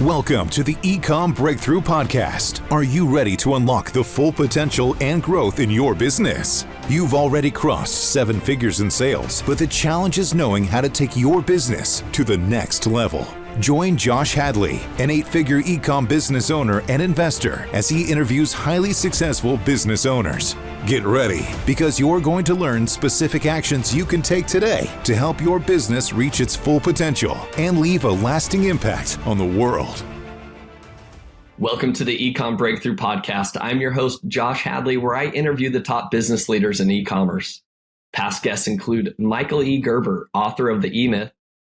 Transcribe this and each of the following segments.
Welcome to the Ecomm Breakthrough Podcast. Are you ready to unlock the full potential and growth in your business? You've already crossed 7 figures in sales, but the challenge is knowing how to take your business to the next level. Join Josh Hadley, an 8-figure Ecomm business owner and investor, as he interviews highly successful business owners. Get ready, because you're going to learn specific actions you can take today to help your business reach its full potential and leave a lasting impact on the world. Welcome to the Ecomm Breakthrough Podcast. I'm your host, Josh Hadley, where I interview the top business leaders in e-commerce. Past guests include Michael E. Gerber, author of The E-Myth,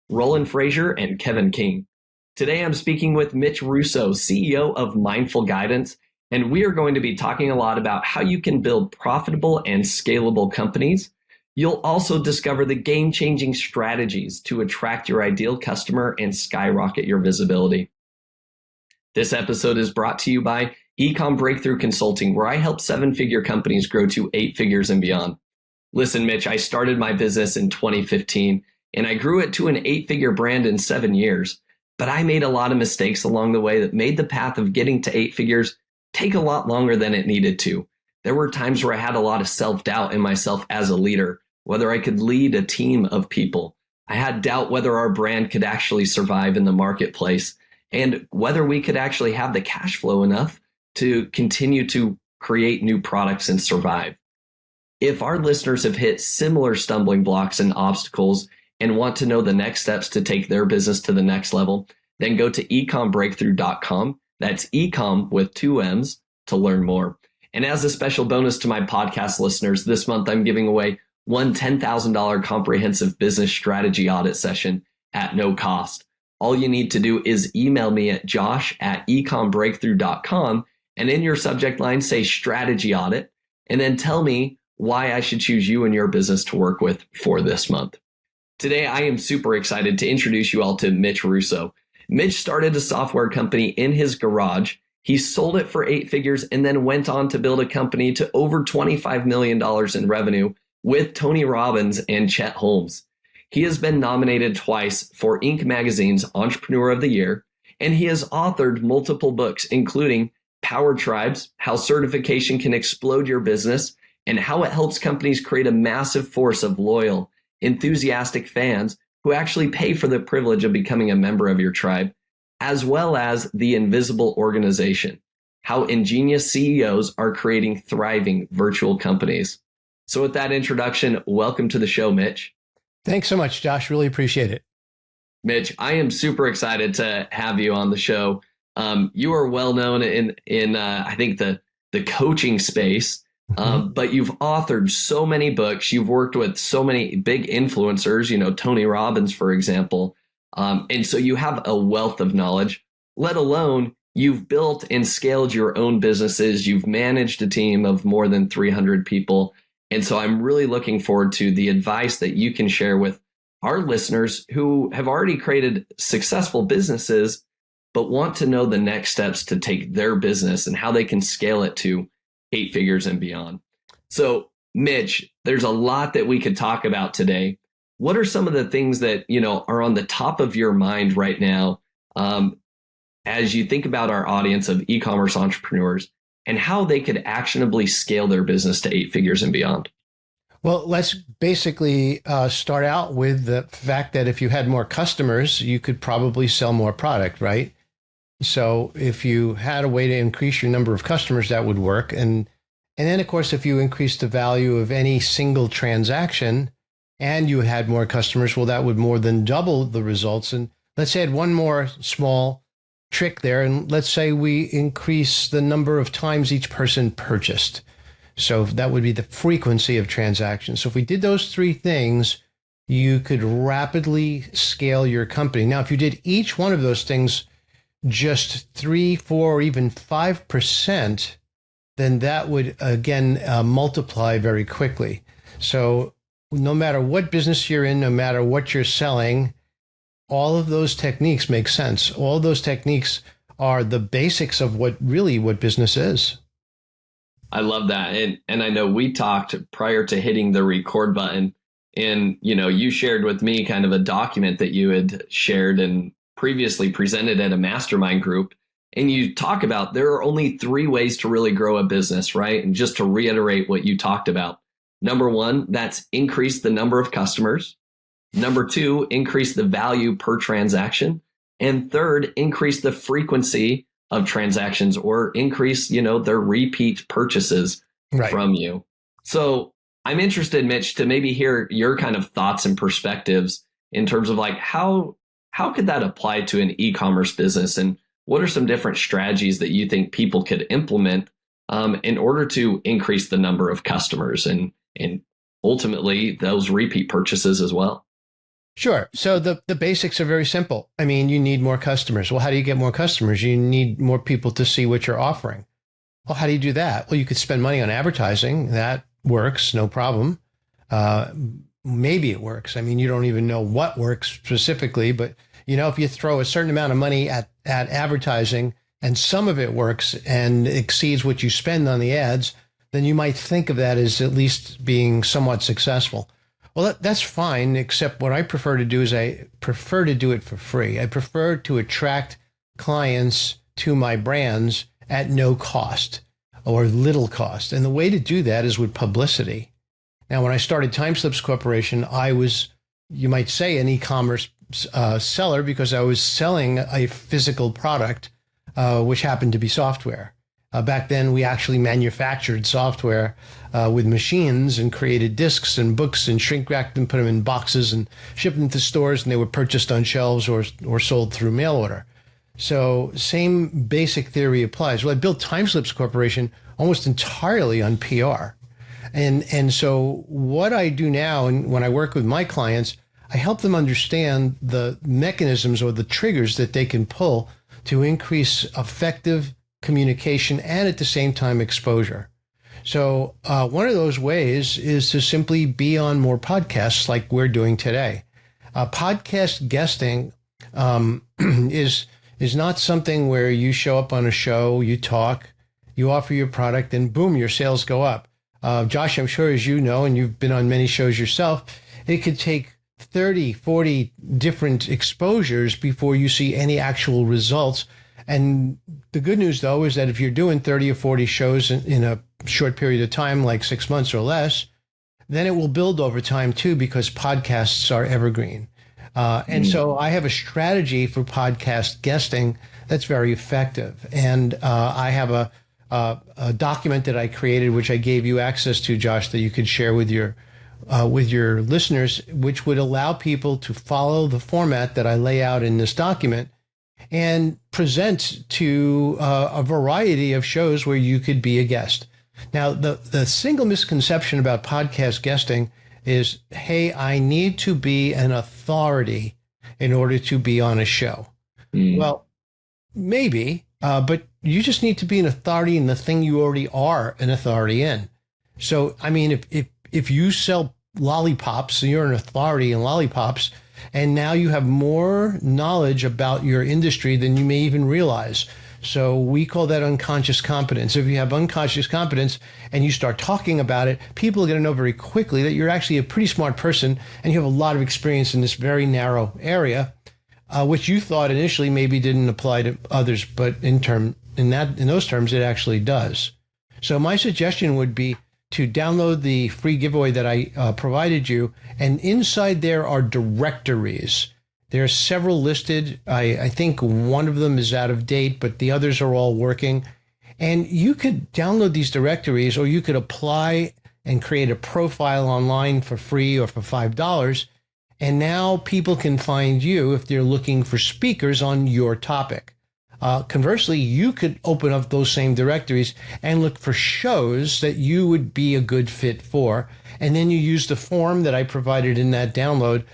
Roland Frazier, and Kevin King. Today, I'm speaking with Mitch Russo, CEO of MindfulGuidance, and we are going to be talking a lot about how you can build profitable and scalable companies. You'll also discover the game-changing strategies to attract your ideal customer and skyrocket your visibility. This episode is brought to you by Ecomm Breakthrough Consulting, where I help 7-figure companies grow to 8 figures and beyond. Listen, Mitch, I started my business in 2015, and I grew it to an 8-figure brand in 7 years. But I made a lot of mistakes along the way that made the path of getting to 8 figures take a lot longer than it needed to. There were times where I had a lot of self-doubt in myself as a leader, whether I could lead a team of people. I had doubt whether our brand could actually survive in the marketplace and whether we could actually have the cash flow enough to continue to create new products and survive. If our listeners have hit similar stumbling blocks and obstacles and want to know the next steps to take their business to the next level, then go to ecombreakthrough.com. That's Ecomm with 2 M's to learn more. And as a special bonus to my podcast listeners, this month I'm giving away one $10,000 comprehensive business strategy audit session at no cost. All you need to do is email me at josh@ecombreakthrough.com, and in your subject line say strategy audit, and then tell me why I should choose you and your business to work with for this month. Today, I am super excited to introduce you all to Mitch Russo. Mitch started a software company in his garage. He sold it for 8 figures and then went on to build a company to over $25 million in revenue with Tony Robbins and Chet Holmes. He has been nominated twice for Inc. magazine's Entrepreneur of the Year, and he has authored multiple books, including Power Tribes, How Certification Can Explode Your Business, and how it helps companies create a massive force of loyal, enthusiastic fans who actually pay for the privilege of becoming a member of your tribe, as well as The Invisible Organization, how ingenious CEOs are creating thriving virtual companies. So with that introduction, welcome to the show, Mitch. Thanks so much, Josh. Really appreciate it. Mitch, I am super excited to have you on the show. You are well known in I think the coaching space. But you've authored so many books. You've worked with so many big influencers, Tony Robbins, for example. And so you have a wealth of knowledge, let alone you've built and scaled your own businesses. You've managed a team of more than 300 people. And so I'm really looking forward to the advice that you can share with our listeners who have already created successful businesses, but want to know the next steps to take their business and how they can scale it to 8 figures and beyond. So, Mitch, there's a lot that we could talk about today. What are some of the things that, are on the top of your mind right now as you think about our audience of e-commerce entrepreneurs and how they could actionably scale their business to 8 figures and beyond? Well, let's basically start out with the fact that if you had more customers, you could probably sell more product, right? So if you had a way to increase your number of customers, that would work. And then, of course, if you increase the value of any single transaction and you had more customers, well, that would more than double the results. And let's add one more small trick there. And let's say we increase the number of times each person purchased. So that would be the frequency of transactions. So if we did those 3 things, you could rapidly scale your company. Now, if you did each one of those things just 3, 4, or even 5%, then that would again multiply very quickly. So no matter what business you're in, no matter what you're selling, all of those techniques make sense. All those techniques are the basics of what business is. I love that. And I know we talked prior to hitting the record button, and you shared with me kind of a document that you had shared and previously presented at a mastermind group. And you talk about there are only 3 ways to really grow a business, right? And just to reiterate what you talked about. Number 1, that's increase the number of customers. Number 2, increase the value per transaction. And third, increase the frequency of transactions or increase, their repeat purchases from you. So I'm interested, Mitch, to maybe hear your kind of thoughts and perspectives in terms of like how could that apply to an e-commerce business, and what are some different strategies that you think people could implement in order to increase the number of customers and ultimately those repeat purchases as well? Sure. So the basics are very simple. I mean, you need more customers. Well, how do you get more customers? You need more people to see what you're offering. Well, how do you do that? Well, you could spend money on advertising. That works, no problem. Maybe it works. I mean, you don't even know what works specifically, but if you throw a certain amount of money at advertising and some of it works and exceeds what you spend on the ads, then you might think of that as at least being somewhat successful. Well, that's fine, except what I prefer to do is I prefer to do it for free. I prefer to attract clients to my brands at no cost or little cost. And the way to do that is with publicity. Now, when I started TimeSlips Corporation, I was, you might say, an e-commerce seller because I was selling a physical product, which happened to be software. Back then, we actually manufactured software with machines and created discs and books and shrink wrapped them, put them in boxes and shipped them to stores, and they were purchased on shelves or sold through mail order. So same basic theory applies. Well, I built TimeSlips Corporation almost entirely on PR. And so what I do now, and when I work with my clients, I help them understand the mechanisms or the triggers that they can pull to increase effective communication and at the same time exposure. So one of those ways is to simply be on more podcasts like we're doing today. Podcast guesting is not something where you show up on a show, you talk, you offer your product, and boom, your sales go up. Josh, I'm sure as you know, and you've been on many shows yourself, it could take 30, 40 different exposures before you see any actual results. And the good news, though, is that if you're doing 30 or 40 shows in a short period of time, like 6 months or less, then it will build over time, too, because podcasts are evergreen. And so I have a strategy for podcast guesting that's very effective. And I have a document that I created, which I gave you access to, Josh, that you could share with your listeners, which would allow people to follow the format that I lay out in this document and present to a variety of shows where you could be a guest. Now, the single misconception about podcast guesting is, hey, I need to be an authority in order to be on a show. Well, maybe, but you just need to be an authority in the thing you already are an authority in. So, I mean, if you sell lollipops, you're an authority in lollipops, and now you have more knowledge about your industry than you may even realize. So we call that unconscious competence. If you have unconscious competence and you start talking about it, people are going to know very quickly that you're actually a pretty smart person and you have a lot of experience in this very narrow area, which you thought initially maybe didn't apply to others, but in those terms, it actually does. So my suggestion would be to download the free giveaway that I provided you, and inside there are directories. There are several listed. I think one of them is out of date, but the others are all working. And you could download these directories, or you could apply and create a profile online for free or for $5. And now people can find you if they're looking for speakers on your topic. Conversely, you could open up those same directories and look for shows that you would be a good fit for. And then you use the form that I provided in that download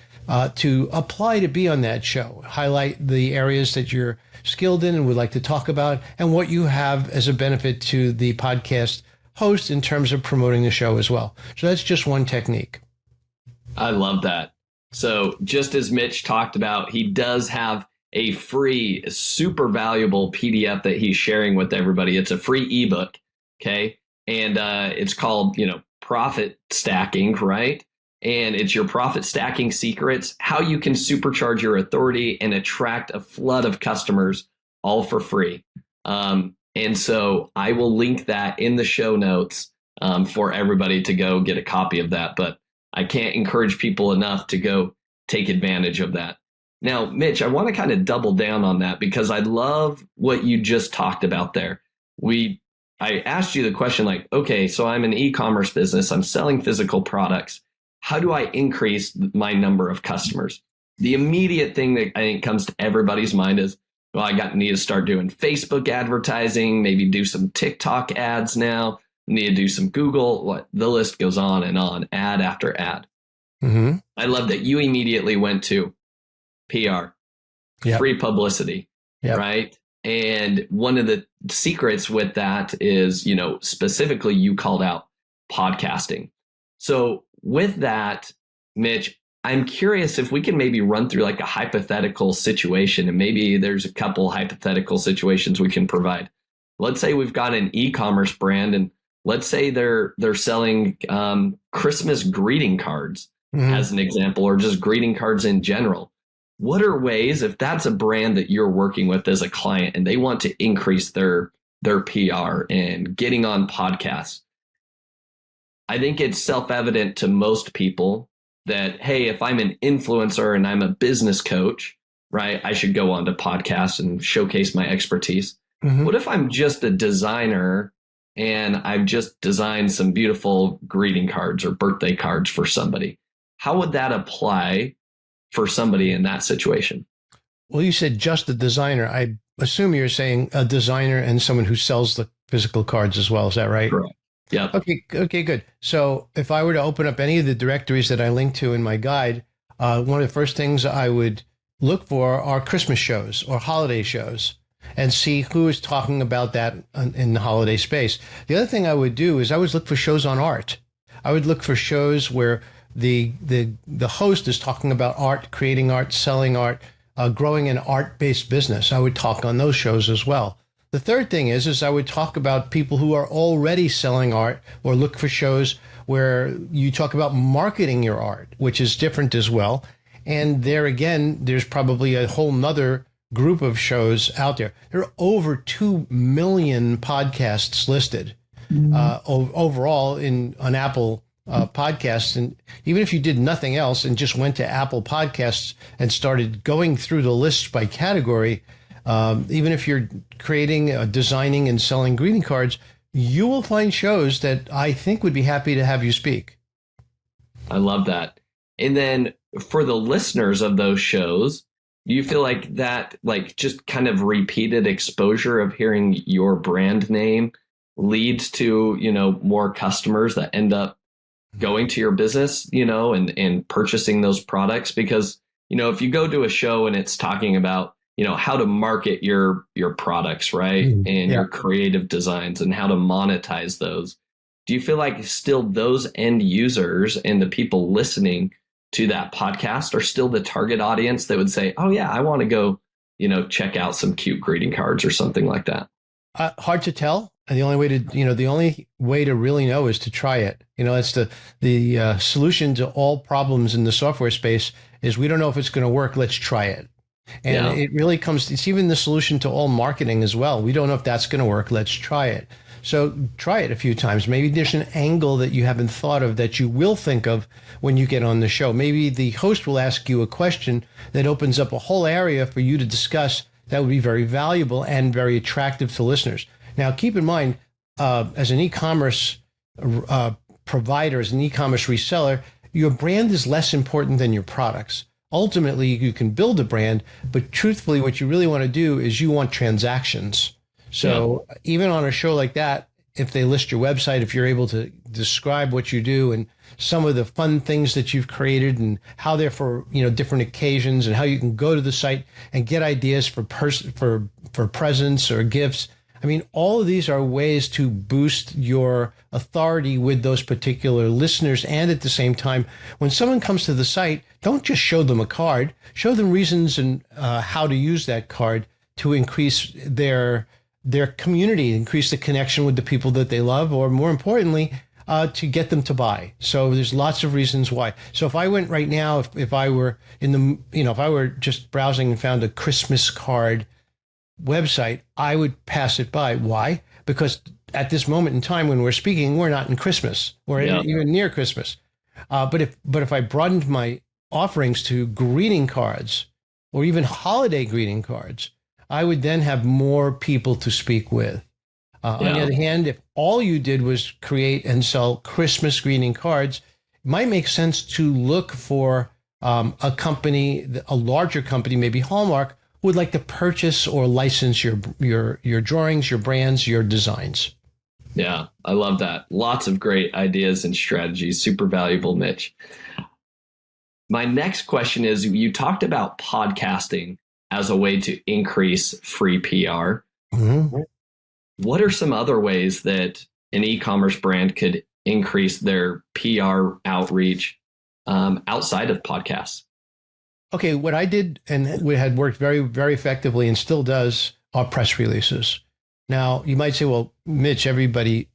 to apply to be on that show. Highlight the areas that you're skilled in and would like to talk about, and what you have as a benefit to the podcast host in terms of promoting the show as well. So that's just one technique. I love that. So just as Mitch talked about, he does have a free, super valuable PDF that he's sharing with everybody. It's a free ebook. Okay. And it's called, Profit Stacking, right? And it's your profit stacking secrets, how you can supercharge your authority and attract a flood of customers all for free. And so I will link that in the show notes for everybody to go get a copy of that. But I can't encourage people enough to go take advantage of that. Now, Mitch, I want to kind of double down on that because I love what you just talked about there. I asked you the question like, okay, so I'm an e-commerce business. I'm selling physical products. How do I increase my number of customers? The immediate thing that I think comes to everybody's mind is, well, need to start doing Facebook advertising, maybe do some TikTok ads now, need to do some Google. The list goes on and on, ad after ad. Mm-hmm. I love that you immediately went to PR, free publicity, right? And one of the secrets with that is, specifically you called out podcasting. So with that, Mitch, I'm curious if we can maybe run through like a hypothetical situation, and maybe there's a couple hypothetical situations we can provide. Let's say we've got an e-commerce brand, and let's say they're selling Christmas greeting cards as an example, or just greeting cards in general. What are ways, if that's a brand that you're working with as a client and they want to increase their PR and getting on podcasts? I think it's self-evident to most people that, hey, if I'm an influencer and I'm a business coach, right, I should go onto podcasts and showcase my expertise. Mm-hmm. What if I'm just a designer and I've just designed some beautiful greeting cards or birthday cards for somebody? How would that apply for somebody in that situation? Well, you said just a designer. I assume you're saying a designer and someone who sells the physical cards as well. Is that right? Correct. Yeah. Okay, good. So if I were to open up any of the directories that I link to in my guide, one of the first things I would look for are Christmas shows or holiday shows and see who is talking about that in the holiday space. The other thing I would do is I would look for shows on art. I would look for shows where the host is talking about art, creating art, selling art, growing an art-based business. I would talk on those shows as well. The third thing is I would talk about people who are already selling art, or look for shows where you talk about marketing your art, which is different as well. And there again, there's probably a whole nother group of shows out there. There are over 2 million podcasts listed overall on Apple podcasts. And even if you did nothing else and just went to Apple Podcasts and started going through the list by category, even if you're creating, designing, and selling greeting cards, you will find shows that I think would be happy to have you speak. I love that. And then for the listeners of those shows, do you feel like that, like just kind of repeated exposure of hearing your brand name leads to, more customers that end up going to your business, and purchasing those products? Because, if you go to a show and it's talking about, how to market your products, right? And your creative designs and how to monetize those. Do you feel like still those end users and the people listening to that podcast are still the target audience that would say, oh yeah, I want to go, check out some cute greeting cards or something like that? Hard to tell. And the only way to really know is to try it. It's the solution to all problems in the software space is we don't know if it's going to work. Let's try it. And it really it's even the solution to all marketing as well. We don't know if that's going to work. Let's try it. So try it a few times. Maybe there's an angle that you haven't thought of that you will think of when you get on the show. Maybe the host will ask you a question that opens up a whole area for you to discuss that would be very valuable and very attractive to listeners. Now, keep in mind, as an e-commerce provider, as an e-commerce reseller, your brand is less important than your products. Ultimately, you can build a brand, but truthfully, what you really want to do is you want transactions. So even on a show like that, if they list your website, if you're able to describe what you do and some of the fun things that you've created and how they're for, different occasions and how you can go to the site and get ideas for presents or gifts. I mean, all of these are ways to boost your authority with those particular listeners. And at the same time, when someone comes to the site, don't just show them a card, show them reasons and how to use that card to increase their community, increase the connection with the people that they love, or more importantly, to get them to buy. So there's lots of reasons why. So if I went right now, if I were in the, if I were just browsing and found a Christmas card website, I would pass it by. Why? Because at this moment in time when we're speaking, we're not in Christmas. We're even near Christmas. But if I broadened my offerings to greeting cards or even holiday greeting cards, I would then have more people to speak with. On the other hand, if all you did was create and sell Christmas greeting cards, it might make sense to look for a company, a larger company, maybe Hallmark, who would like to purchase or license your drawings, your brands, your designs. Yeah, I love that. Lots of great ideas and strategies. Super valuable, Mitch. My next question is, you talked about podcasting as a way to increase free PR. Mm-hmm. What are some other ways that an e-commerce brand could increase their PR outreach outside of podcasts? Okay, what I did and we had worked very, very effectively and still does are press releases. Now, you might say, well, Mitch, everybody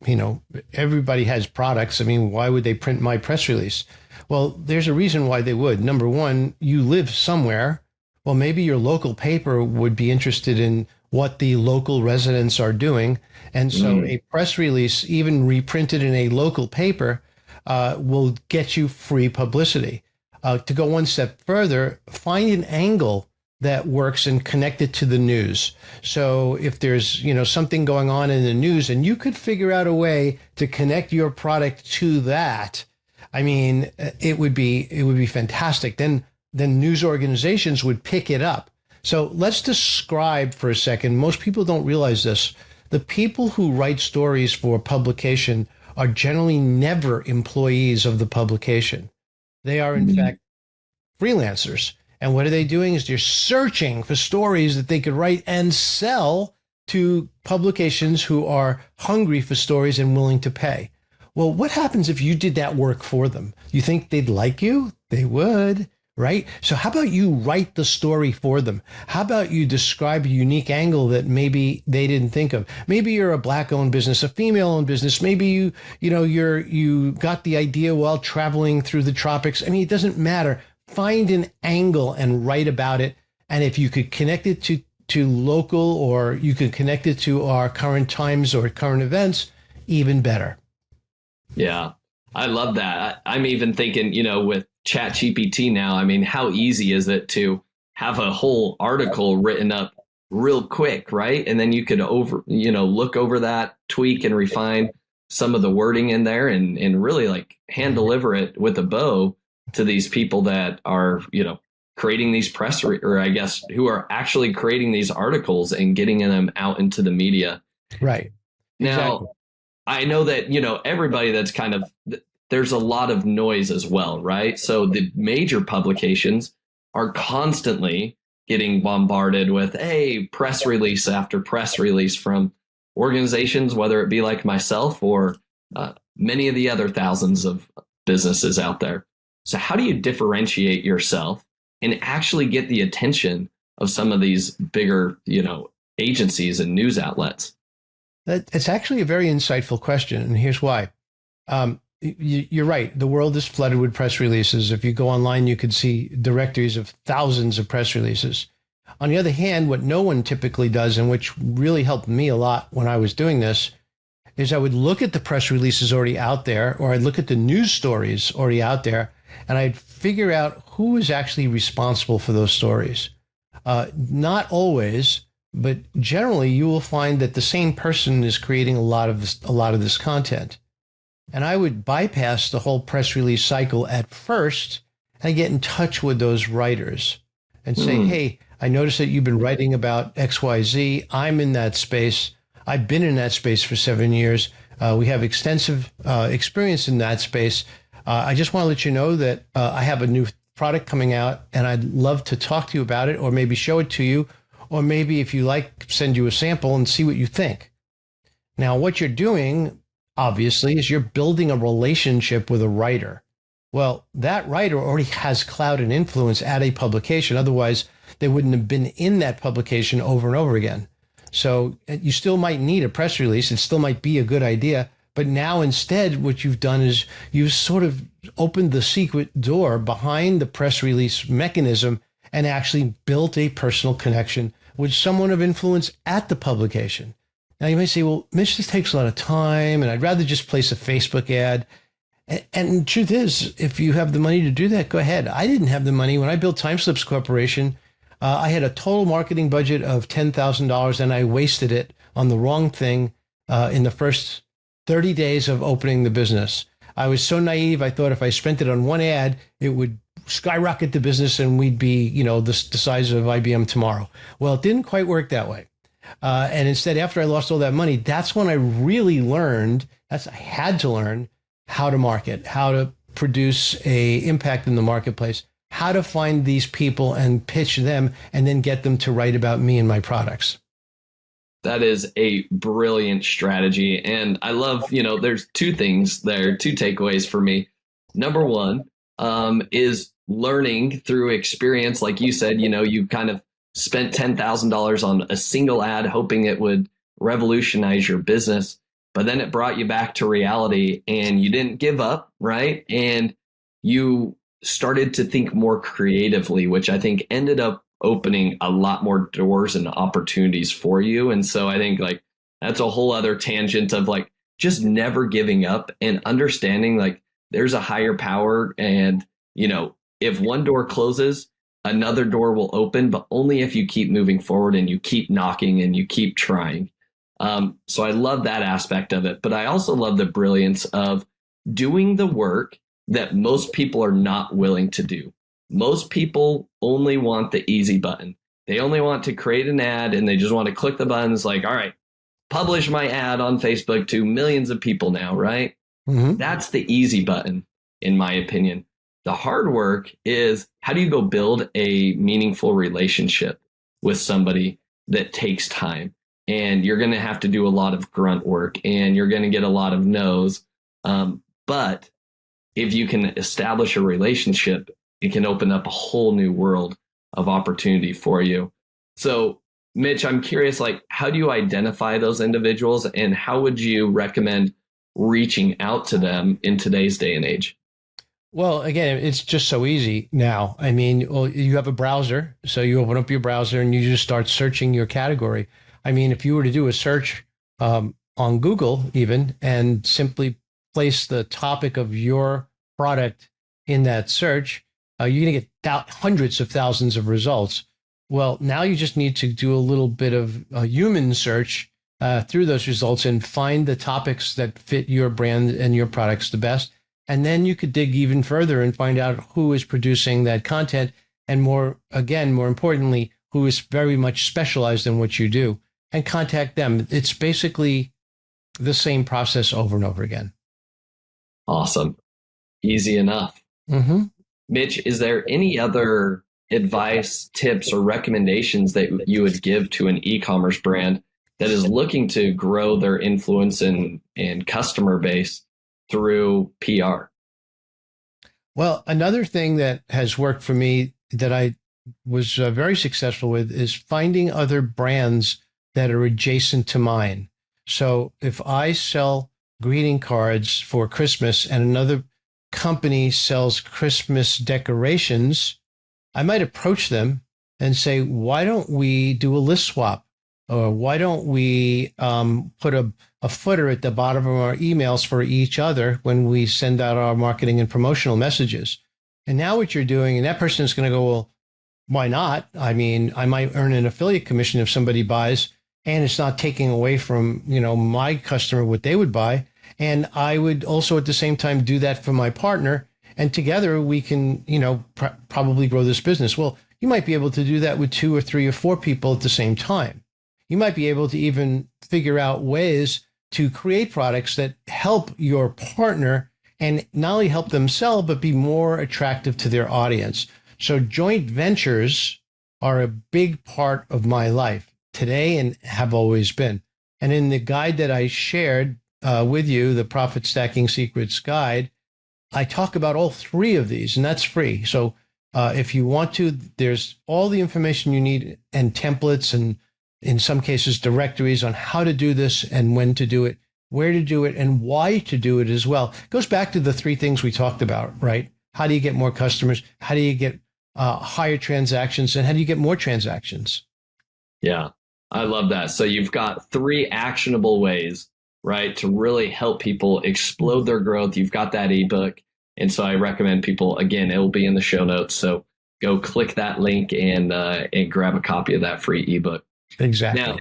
has products. I mean, why would they print my press release? Well, there's a reason why they would. Number one, you live somewhere. Well, maybe your local paper would be interested in what the local residents are doing. And so a press release, even reprinted in a local paper, will get you free publicity. To go one step further, find an angle that works and connect it to the news. So if there's, something going on in the news and you could figure out a way to connect your product to that, I mean, it would be fantastic. Then news organizations would pick it up. So let's describe for a second. Most people don't realize this. The people who write stories for publication are generally never employees of the publication. They are, in fact, freelancers. And what are they doing is they're searching for stories that they could write and sell to publications who are hungry for stories and willing to pay. Well, what happens if you did that work for them? You think they'd like you? They would, right? So how about you write the story for them? How about you describe a unique angle that maybe they didn't think of? Maybe you're a Black-owned business, a female-owned business. Maybe you got the idea while traveling through the tropics. I mean, it doesn't matter. Find an angle and write about it. And if you could connect it to local, or you could connect it to our current times or current events, even better. Yeah, I love that. I'm even thinking, with ChatGPT now, I mean, how easy is it to have a whole article written up real quick, right? And then you could look over that, tweak and refine some of the wording in there and really like hand deliver it with a bow to these people that are, creating these who are actually creating these articles and getting them out into the media. Right. Now, exactly. I know that, everybody that's there's a lot of noise as well, right? So the major publications are constantly getting bombarded with, press release after press release from organizations, whether it be like myself or many of the other thousands of businesses out there. So how do you differentiate yourself and actually get the attention of some of these bigger, agencies and news outlets? It's actually a very insightful question, and here's why. You're right. The world is flooded with press releases. If you go online, you could see directories of thousands of press releases. On the other hand, what no one typically does, and which really helped me a lot when I was doing this, is I would look at the press releases already out there, or I'd look at the news stories already out there, and I'd figure out who is actually responsible for those stories. Not always, but generally you will find that the same person is creating a lot of this content. And I would bypass the whole press release cycle at first and get in touch with those writers and say, hey, I noticed that you've been writing about XYZ. I'm in that space. I've been in that space for 7 years. We have extensive experience in that space. I just want to let you know that I have a new product coming out and I'd love to talk to you about it, or maybe show it to you, or maybe if you like, send you a sample and see what you think. Now, what you're doing, obviously, is you're building a relationship with a writer. Well, that writer already has clout and influence at a publication. Otherwise, they wouldn't have been in that publication over and over again. So you still might need a press release. It still might be a good idea, But now instead, what you've done is you've sort of opened the secret door behind the press release mechanism and actually built a personal connection with someone of influence at the publication. Now you may say, well, Mitch, this takes a lot of time and I'd rather just place a Facebook ad. And the truth is, if you have the money to do that, go ahead. I didn't have the money. When I built TimeSlips Corporation, I had a total marketing budget of $10,000 and I wasted it on the wrong thing in the first 30 days of opening the business. I was so naive. I thought if I spent it on one ad, it would skyrocket the business and we'd be, the size of IBM tomorrow. Well, it didn't quite work that way. And instead, after I lost all that money, that's when I really learned, I had to learn how to market, how to produce a impact in the marketplace, how to find these people and pitch them and then get them to write about me and my products. That is a brilliant strategy. And I love, there's two things there, two takeaways for me. Number one is learning through experience. Like you said, you kind of spent $10,000 on a single ad, hoping it would revolutionize your business. But then it brought you back to reality and you didn't give up, right? And you started to think more creatively, which I think ended up opening a lot more doors and opportunities for you. And so I think that's a whole other tangent of just never giving up and understanding there's a higher power. And, if one door closes, another door will open, but only if you keep moving forward and you keep knocking and you keep trying. So I love that aspect of it, but I also love the brilliance of doing the work that most people are not willing to do. Most people only want the easy button. They only want to create an ad and they just want to click the buttons all right, publish my ad on Facebook to millions of people now, right? Mm-hmm. That's the easy button, in my opinion. The hard work is how do you go build a meaningful relationship with somebody that takes time? And you're going to have to do a lot of grunt work and you're going to get a lot of no's. But if you can establish a relationship, it can open up a whole new world of opportunity for you. So, Mitch, I'm curious, how do you identify those individuals and how would you recommend reaching out to them in today's day and age? Well, again, it's just so easy now. I mean, you have a browser, so you open up your browser and you just start searching your category. I mean, if you were to do a search on Google even and simply place the topic of your product in that search, you're going to get hundreds of thousands of results. Well, now you just need to do a little bit of a human search through those results and find the topics that fit your brand and your products the best. And then you could dig even further and find out who is producing that content. And more importantly, who is very much specialized in what you do, and contact them. It's basically the same process over and over again. Awesome. Easy enough. Mm-hmm. Mitch, is there any other advice, tips, or recommendations that you would give to an e-commerce brand that is looking to grow their influence and customer base through PR? Well, another thing that has worked for me that I was very successful with is finding other brands that are adjacent to mine. So if I sell greeting cards for Christmas and another company sells Christmas decorations, I might approach them and say, why don't we do a list swap? Or why don't we put a footer at the bottom of our emails for each other when we send out our marketing and promotional messages? And now what you're doing, and that person is going to go, well, why not? I mean, I might earn an affiliate commission if somebody buys, and it's not taking away from, my customer what they would buy. And I would also at the same time do that for my partner. And together we can, probably grow this business. Well, you might be able to do that with 2 or 3 or 4 people at the same time. You might be able to even figure out ways to create products that help your partner and not only help them sell, but be more attractive to their audience. So joint ventures are a big part of my life today and have always been. And in the guide that I shared with you, the Profit Stacking Secrets Guide, I talk about all 3 of these, and that's free. So if you want to, there's all the information you need and templates and in some cases directories on how to do this and when to do it where to do it, and why to do it as well. It goes back to the three things we talked about, right? How do you get more customers? How do you get higher transactions? And how do you get more transactions? Yeah, I love that. So you've got 3 actionable ways, right, to really help people explode their growth. You've got that ebook. And so I recommend people, again, it will be in the show notes. So go click that link and grab a copy of that free ebook. Exactly. Now,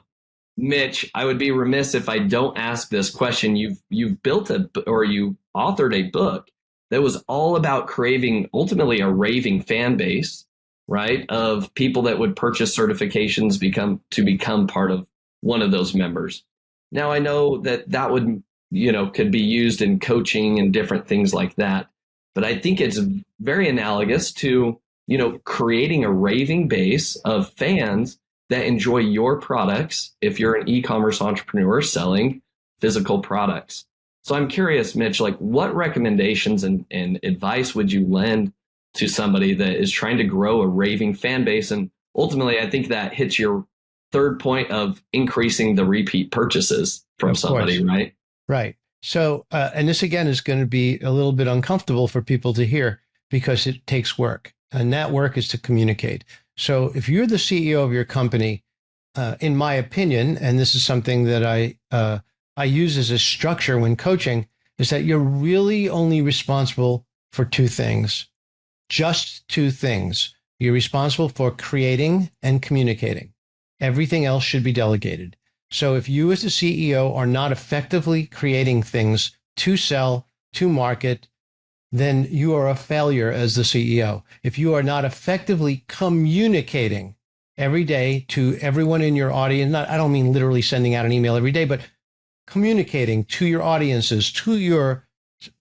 Mitch, I would be remiss if I don't ask this question. You've built you authored a book that was all about creating ultimately a raving fan base, right, of people that would purchase certifications to become part of one of those members. Now, I know that would, could be used in coaching and different things like that. But I think it's very analogous to, creating a raving base of fans that enjoy your products if you're an e-commerce entrepreneur selling physical products. So I'm curious, Mitch, what recommendations and advice would you lend to somebody that is trying to grow a raving fan base? And ultimately, I think that hits your third point of increasing the repeat purchases from somebody, right? Right. So, and this again is going to be a little bit uncomfortable for people to hear because it takes work, and that work is to communicate. So if you're the CEO of your company, in my opinion, and this is something that I use as a structure when coaching, is that you're really only responsible for 2 things, just 2 things. You're responsible for creating and communicating. Everything else should be delegated. So if you as the CEO are not effectively creating things to sell, to market, then you are a failure as the CEO. If you are not effectively communicating every day to everyone in your audience, I don't mean literally sending out an email every day, but communicating to your audiences, to your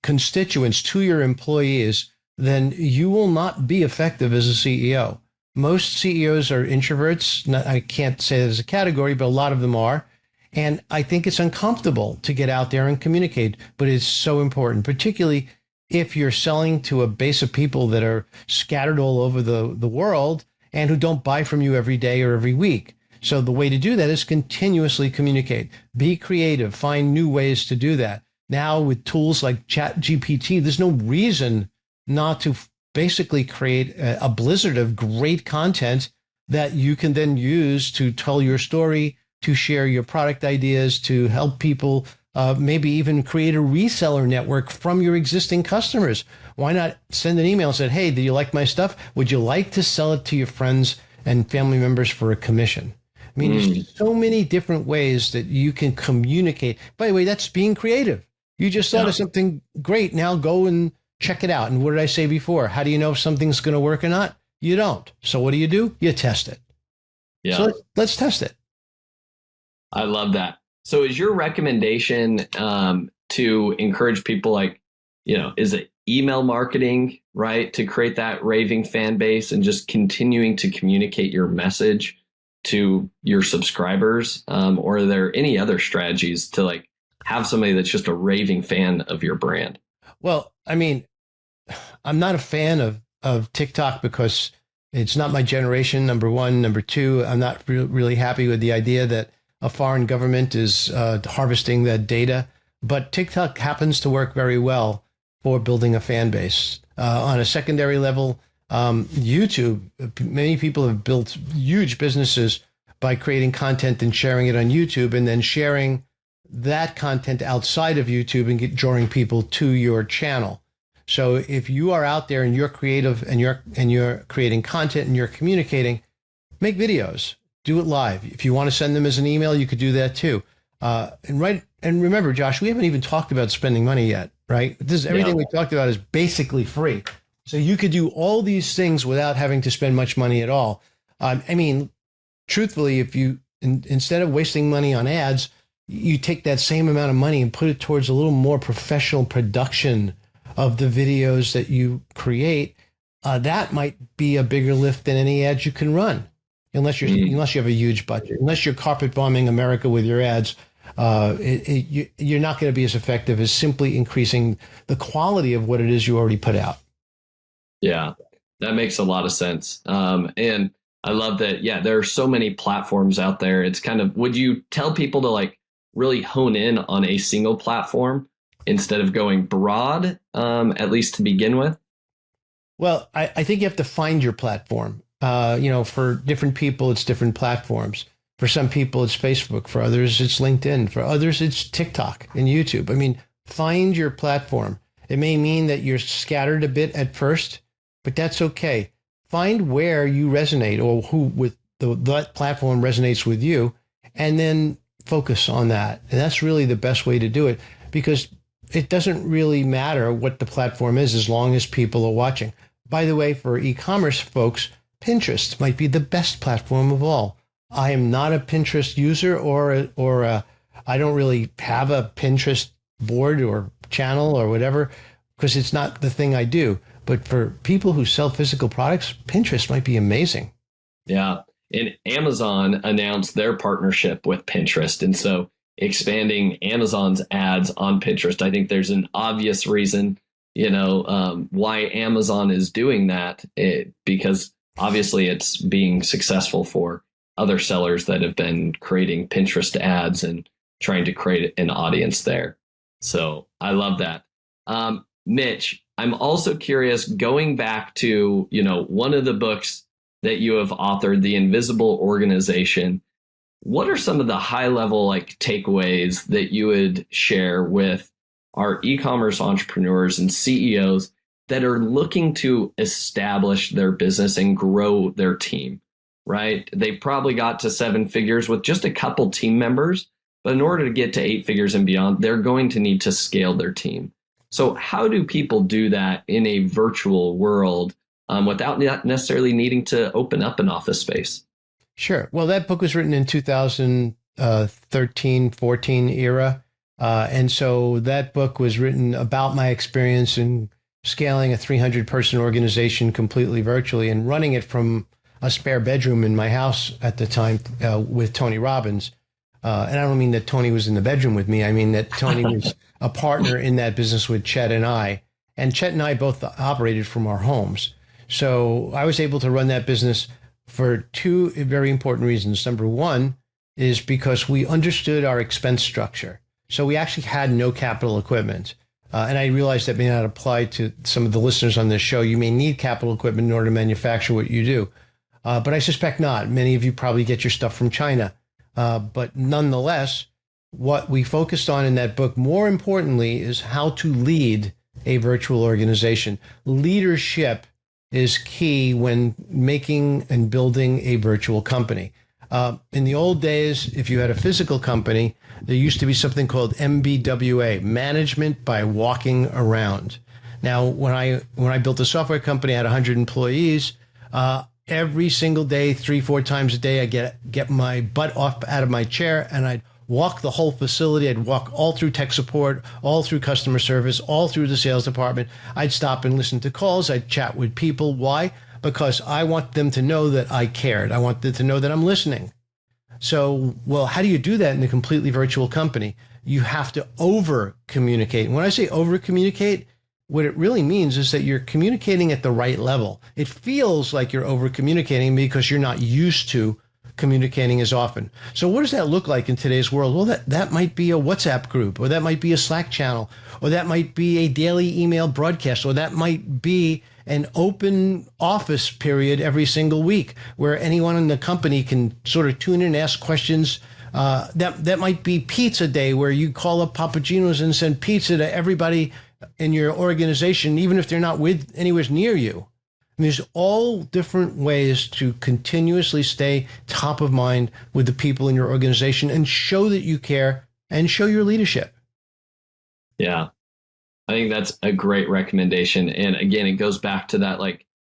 constituents, to your employees, then you will not be effective as a CEO. Most CEOs are introverts. I can't say that as a category, but a lot of them are. And I think it's uncomfortable to get out there and communicate, but it's so important, particularly if you're selling to a base of people that are scattered all over the world and who don't buy from you every day or every week. So the way to do that is continuously communicate, be creative, find new ways to do that. Now with tools like ChatGPT, there's no reason not to basically create a blizzard of great content that you can then use to tell your story, to share your product ideas, to help people, maybe even create a reseller network from your existing customers. Why not send an email and say, hey, do you like my stuff? Would you like to sell it to your friends and family members for a commission? I mean, there's so many different ways that you can communicate. By the way, that's being creative. You just thought of something great. Now go and check it out. And what did I say before? How do you know if something's going to work or not? You don't. So what do? You test it. Yeah. So let's test it. I love that. So is your recommendation to encourage people is it email marketing, right? To create that raving fan base and just continuing to communicate your message to your subscribers? Or are there any other strategies to have somebody that's just a raving fan of your brand? Well, I mean, I'm not a fan of TikTok because it's not my generation, number one. Number two, I'm not really happy with the idea that a foreign government is harvesting that data. But TikTok happens to work very well for building a fan base. On a secondary level, YouTube, many people have built huge businesses by creating content and sharing it on YouTube and then sharing that content outside of YouTube and drawing people to your channel. So if you are out there and you're creative and you're creating content and you're communicating, make videos, do it live. If you want to send them as an email, you could do that too. And remember, Josh, we haven't even talked about spending money yet, right? Everything we talked about is basically free. So you could do all these things without having to spend much money at all. I mean, truthfully, if you instead of wasting money on ads, you take that same amount of money and put it towards a little more professional production of the videos that you create, that might be a bigger lift than any ads you can run, unless you have a huge budget. Unless you're carpet bombing America with your ads, you're not going to be as effective as simply increasing the quality of what it is you already put out. Yeah, that makes a lot of sense. And I love that. Yeah, there are so many platforms out there. It's kind of, would you tell people to really hone in on a single platform instead of going broad, at least to begin with? Well, I think you have to find your platform. For different people, it's different platforms. For some people, it's Facebook. For others, it's LinkedIn. For others, it's TikTok and YouTube. I mean, find your platform. It may mean that you're scattered a bit at first, but that's okay. Find where you resonate or who with that platform resonates with you, and then focus on that. And that's really the best way to do it, because it doesn't really matter what the platform is as long as people are watching. By the way, for e-commerce folks, Pinterest might be the best platform of all. I am not a Pinterest user I don't really have a Pinterest board or channel or whatever, because it's not the thing I do. But for people who sell physical products, Pinterest might be amazing. Yeah. And Amazon announced their partnership with Pinterest. And so expanding Amazon's ads on Pinterest, I think there's an obvious reason, why Amazon is doing that, because obviously it's being successful for other sellers that have been creating Pinterest ads and trying to create an audience there. So I love that. Mitch, I'm also curious, going back to, one of the books that you have authored, The Invisible Organization, what are some of the high level takeaways that you would share with our e-commerce entrepreneurs and CEOs that are looking to establish their business and grow their team, right? They've probably got to 7 figures with just a couple team members, but in order to get to 8 figures and beyond, they're going to need to scale their team. So how do people do that in a virtual world without necessarily needing to open up an office space? Sure. Well, that book was written in 2013, 14 era. And so that book was written about my experience in scaling a 300-person organization completely virtually and running it from a spare bedroom in my house at the time with Tony Robbins. And I don't mean that Tony was in the bedroom with me. I mean that Tony was a partner in that business with Chet and I. And Chet and I both operated from our homes. So I was able to run that business for 2 very important reasons. Number one is because we understood our expense structure. So we actually had no capital equipment. And I realized that may not apply to some of the listeners on this show. You may need capital equipment in order to manufacture what you do. But I suspect not. Many of you probably get your stuff from China. But nonetheless, what we focused on in that book, more importantly, is how to lead a virtual organization. Leadership is key when making and building a virtual company. In the old days, if you had a physical company, there used to be something called MBWA, management by walking around. Now, when I built a software company, I had 100 employees. Every single day, 3-4 times a day, I get my butt off out of my chair and I'd walk the whole facility. I'd walk all through tech support, all through customer service, all through the sales department. I'd stop and listen to calls. I'd chat with people. Why? Because I want them to know that I cared. I want them to know that I'm listening. So, well, how do you do that in a completely virtual company? You have to over communicate. And when I say over communicate, what it really means is that you're communicating at the right level. It feels like you're over communicating because you're not used to communicating as often. So what does that look like in today's world? Well, that might be a WhatsApp group, or that might be a Slack channel, or that might be a daily email broadcast, or that might be an open office period every single week where anyone in the company can sort of tune in and ask questions. That might be pizza day where you call up Papagenos and send pizza to everybody in your organization, even if they're not anywhere near you. And there's all different ways to continuously stay top of mind with the people in your organization and show that you care and show your leadership. Yeah, I think that's a great recommendation. And again, it goes back to that,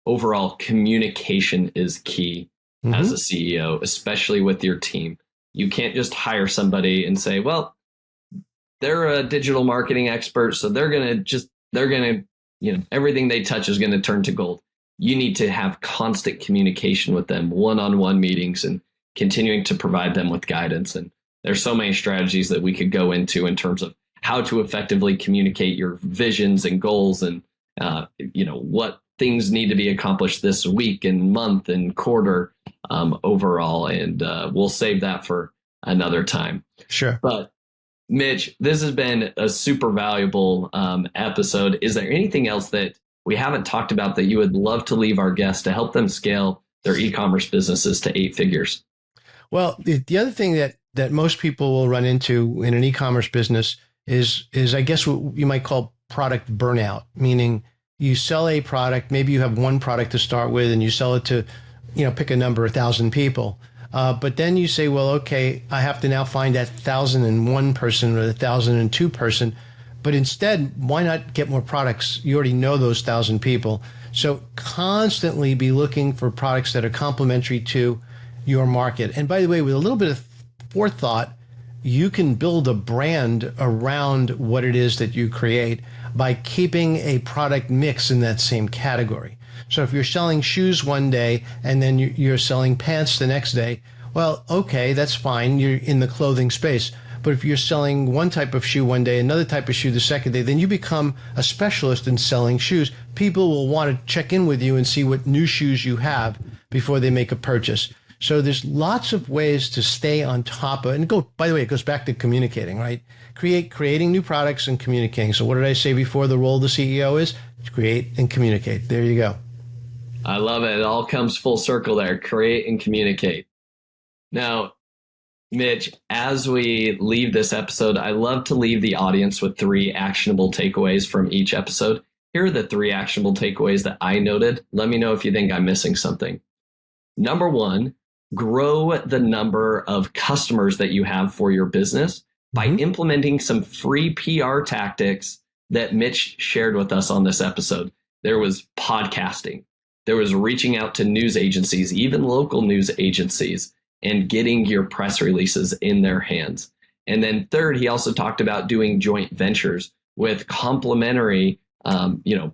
overall communication is key as a CEO, especially with your team. You can't just hire somebody and say, well, they're a digital marketing expert, so they're going to, everything they touch is going to turn to gold. You need to have constant communication with them, one-on-one meetings, and continuing to provide them with guidance. And there's so many strategies that we could go into in terms of how to effectively communicate your visions and goals and, what things need to be accomplished this week and month and quarter overall. And we'll save that for another time. Sure. But Mitch, this has been a super valuable episode. Is there anything else that we haven't talked about that you would love to leave our guests to help them scale their e-commerce businesses to 8 figures? Well, the other thing that most people will run into in an e-commerce business is I guess what you might call product burnout, meaning you sell a product, maybe you have one product to start with and you sell it to, pick a number, 1,000 people. But then you say, well, okay, I have to now find that 1,001 person or the 1,002 person. But instead, why not get more products? You already know those 1,000 people. So constantly be looking for products that are complementary to your market. And by the way, with a little bit of forethought, you can build a brand around what it is that you create by keeping a product mix in that same category. So if you're selling shoes one day and then you're selling pants the next day, well, okay, that's fine. You're in the clothing space. But if you're selling one type of shoe one day, another type of shoe the second day, then you become a specialist in selling shoes. People will want to check in with you and see what new shoes you have before they make a purchase. So there's lots of ways to stay on top of, and by the way, it goes back to communicating, right? Creating new products and communicating. So what did I say before? The role of the CEO is to create and communicate. There you go. I love it. It all comes full circle there. Create and communicate. Now, Mitch, as we leave this episode, I love to leave the audience with 3 actionable takeaways from each episode. Here are the 3 actionable takeaways that I noted. Let me know if you think I'm missing something. Number 1, grow the number of customers that you have for your business by implementing some free PR tactics that Mitch shared with us on this episode. There was podcasting. There was reaching out to news agencies, even local news agencies, and getting your press releases in their hands. And then third, he also talked about doing joint ventures with complementary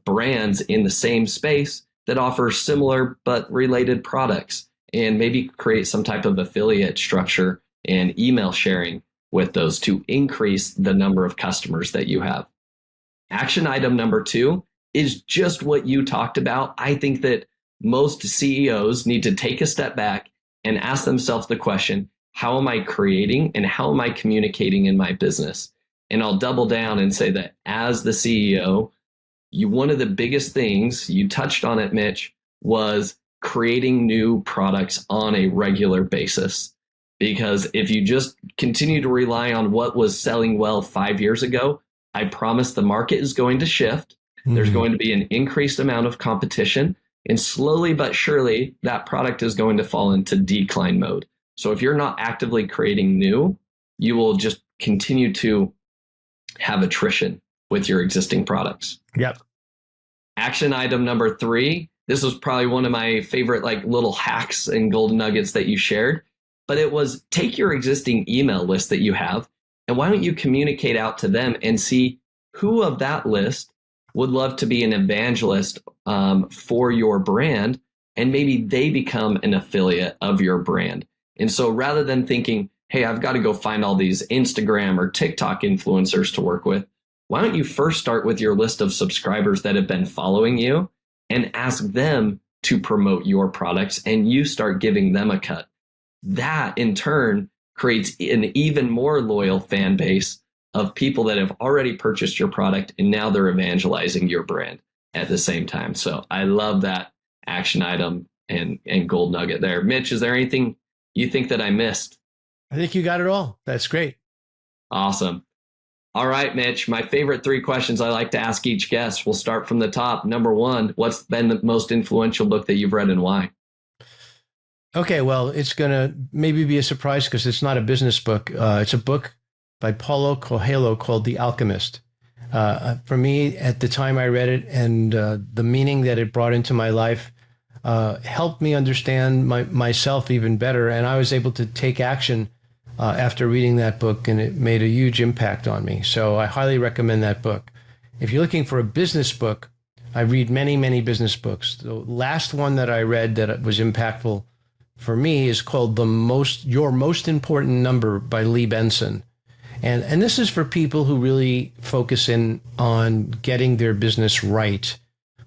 brands in the same space that offer similar but related products, and maybe create some type of affiliate structure and email sharing with those to increase the number of customers that you have. Action item number 2 is just what you talked about. I think that most CEOs need to take a step back and ask themselves the question, how am I creating and how am I communicating in my business? And I'll double down and say that as the CEO, one of the biggest things, you touched on it, Mitch, was creating new products on a regular basis. Because if you just continue to rely on what was selling well 5 years ago, I promise the market is going to shift. There's going to be an increased amount of competition, and slowly but surely that product is going to fall into decline mode. So if you're not actively creating new, you will just continue to have attrition with your existing products. Yep. Action item number 3. This was probably one of my favorite little hacks and golden nuggets that you shared, but it was take your existing email list that you have, and why don't you communicate out to them and see who of that list would love to be an evangelist for your brand, and maybe they become an affiliate of your brand. And so rather than thinking, hey, I've got to go find all these Instagram or TikTok influencers to work with, why don't you first start with your list of subscribers that have been following you and ask them to promote your products, and you start giving them a cut. That in turn creates an even more loyal fan base of people that have already purchased your product, and now they're evangelizing your brand at the same time. So I love that action item and gold nugget there. Mitch, is there anything you think that I missed? I think you got it all. That's great. Awesome. All right, Mitch, my favorite 3 questions I like to ask each guest. We'll start from the top. Number 1, what's been the most influential book that you've read and why? Okay, well, it's going to maybe be a surprise because it's not a business book. It's a book by Paulo Coelho called The Alchemist. For me, at the time I read it, and the meaning that it brought into my life helped me understand myself even better. And I was able to take action after reading that book, and it made a huge impact on me. So I highly recommend that book. If you're looking for a business book, I read many, many business books. The last one that I read that was impactful for me is called Your Most Important Number by Lee Benson. And this is for people who really focus in on getting their business right,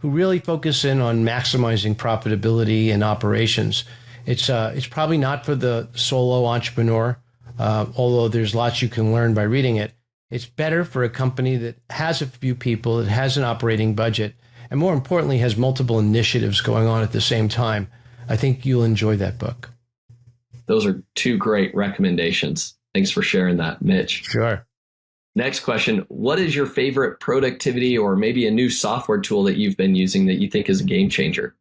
who really focus in on maximizing profitability and operations. It's probably not for the solo entrepreneur, although there's lots you can learn by reading it. It's better for a company that has a few people, that has an operating budget, and more importantly, has multiple initiatives going on at the same time. I think you'll enjoy that book. Those are two great recommendations. Thanks for sharing that, Mitch. Sure. Next question. What is your favorite productivity or maybe a new software tool that you've been using that you think is a game changer?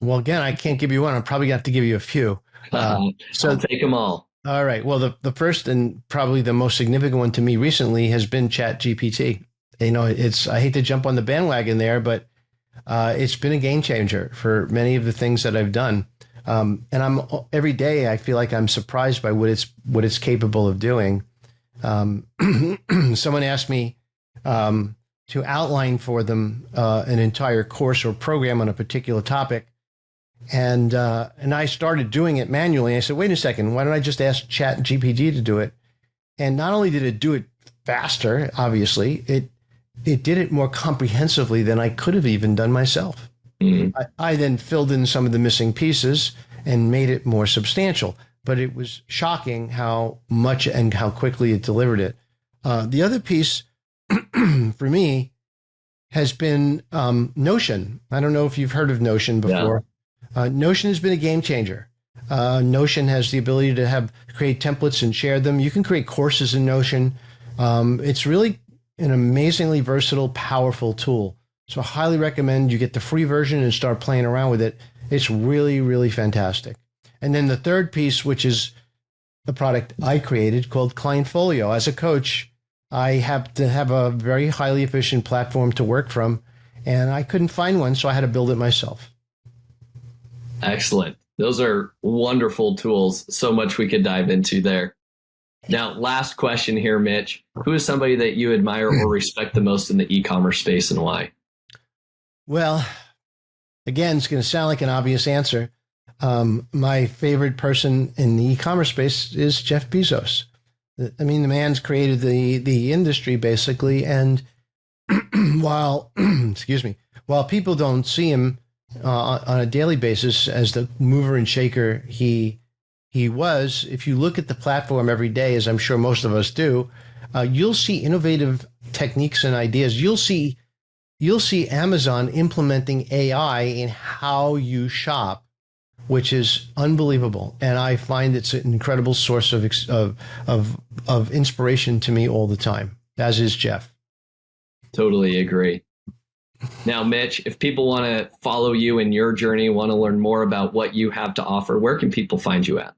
Well, again, I can't give you one. I'll probably have to give you a few. So I'll take them all. All right. Well, the first and probably the most significant one to me recently has been ChatGPT. I hate to jump on the bandwagon there, but it's been a game changer for many of the things that I've done. And every day I feel like I'm surprised by what it's capable of doing. Someone asked me to outline for them an entire course or program on a particular topic. And I started doing it manually. I said, wait a second, why don't I just ask ChatGPT to do it? And not only did it do it faster, obviously, it did it more comprehensively than I could have even done myself. Mm-hmm. I then filled in some of the missing pieces and made it more substantial. But it was shocking how much and how quickly it delivered it. The other piece for me has been Notion. I don't know if you've heard of Notion before. Yeah. Notion has been a game changer. Notion has the ability to create templates and share them. You can create courses in Notion. It's really an amazingly versatile, powerful tool. So I highly recommend you get the free version and start playing around with it. It's really, really fantastic. And then the third piece, which is the product I created called Clientfolio. As a coach, I have to have a very highly efficient platform to work from, and I couldn't find one, so I had to build it myself. Excellent. Those are wonderful tools. So much we could dive into there. Now, last question here, Mitch. Who is somebody that you admire or respect the most in the e-commerce space, and why? Well, again, it's going to sound like an obvious answer. My favorite person in the e-commerce space is Jeff Bezos. I mean, the man's created the industry basically. And while people don't see him on a daily basis as the mover and shaker he was, if you look at the platform every day, as I'm sure most of us do, you'll see innovative techniques and ideas. You'll see Amazon implementing AI in how you shop, which is unbelievable. And I find it's an incredible source of inspiration to me all the time, as is Jeff. Totally agree. Now, Mitch, if people want to follow you in your journey, want to learn more about what you have to offer, where can people find you at?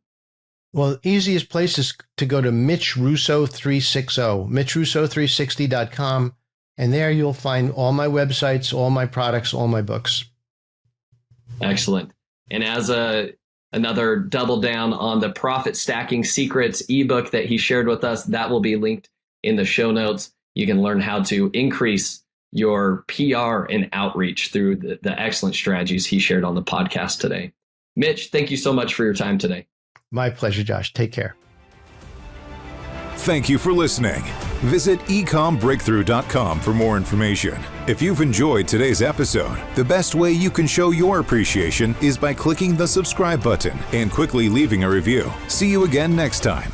Well, the easiest place is to go to Mitch Russo 360, mitchrusso360.com. And there you'll find all my websites, all my products, all my books. Excellent. And as another double down on the Profit Stacking Secrets ebook that he shared with us, that will be linked in the show notes. You can learn how to increase your PR and outreach through the excellent strategies he shared on the podcast today. Mitch, thank you so much for your time today. My pleasure, Josh. Take care. Thank you for listening. Visit EcommBreakthrough.com for more information. If you've enjoyed today's episode, the best way you can show your appreciation is by clicking the subscribe button and quickly leaving a review. See you again next time.